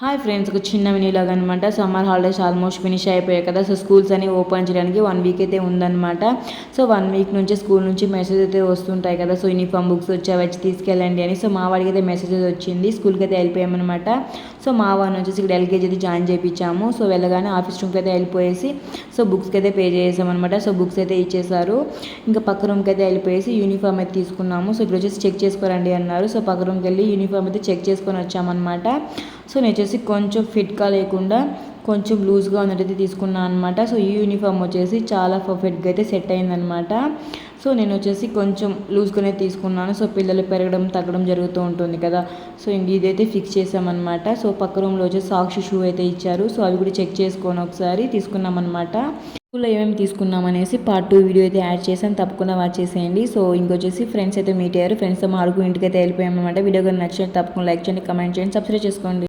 Hi friends, ఒక చిన్న మినీలాగా అనమాట. సమ్మర్ హాలిడేస్ ఆల్మోస్ట్ ఫినిష్ అయిపోయాయి కదా. సో స్కూల్స్ అని ఓపెన్ చేయడానికి 1 వీక్ అయితే ఉందన్నమాట. సో 1 వీక్ నుంచి స్కూల్ నుంచి మెసేజ్ అయితే వస్తుంటాయి కదా. సో యూనిఫామ్ బుక్స్ వచ్చి తీసుకెళ్ళండి అని. సో మా వాడికి అయితే మెసేజ్ వచ్చింది. స్కూల్కి అయితే వెళ్ళిపోయామన్నమాట. సో మా వాడిని వచ్చేసి ఇక్కడ ఎల్కేజీ అయితే జాయిన్ చేయించాము. సో వెళ్ళగానే ఆఫీస్ రూమ్కి అయితే వెళ్ళిపోయేసి సో బుక్స్కి అయితే పే చేసామన్నమాట. సో బుక్స్ అయితే ఇచ్చేసారు. ఇంకా పక్క రూమ్కి అయితే వెళ్ళిపోయేసి యూనిఫామ్ అయితే తీసుకున్నాము. సో ఇక్కడ వచ్చేసి చెక్ చేసుకోరండి అన్నారు. సో పక్క రూమ్కి వెళ్ళి యూనిఫామ్ అయితే చెక్ చేసుకొని వచ్చామన్నమాట. సో నేను వచ్చేసి కొంచెం ఫిట్గా లేకుండా కొంచెం లూజ్గా ఉన్నట్టయితే తీసుకున్నాను అనమాట. సో ఈ యూనిఫామ్ వచ్చేసి చాలా పర్ఫెక్ట్గా అయితే సెట్ అయిందనమాట. సో నేను వచ్చేసి కొంచెం లూజ్గానే తీసుకున్నాను. సో పిల్లలు పెరగడం తగ్గడం జరుగుతూ ఉంటుంది కదా. సో ఇంక ఇదైతే ఫిక్స్ చేసామన్నమాట. సో పక్క రూమ్లో వచ్చేసి సాక్షి షూ అయితే ఇచ్చారు. సో అవి కూడా చెక్ చేసుకొని ఒకసారి తీసుకున్నామన్నమాట. స్కూల్లో ఏమేమి తీసుకున్నాం అనేసి పార్ట్ 2 వీడియో అయితే యాడ్ చేశాను, తప్పకుండా వాచ్ చేసేయండి. సో ఇంకొచ్చేసి ఫ్రెండ్స్ అయితే మీట్ అయ్యారు. ఫ్రెండ్స్తో మా అడుగు ఇంటికి అయితే వెళ్ళిపోయామన్నమాట. వీడియో కానీ నచ్చినట్టు తప్పకుండా లైక్ చేయండి, కమెంట్ చేయండి, సబ్స్క్రైబ్ చేసుకోండి.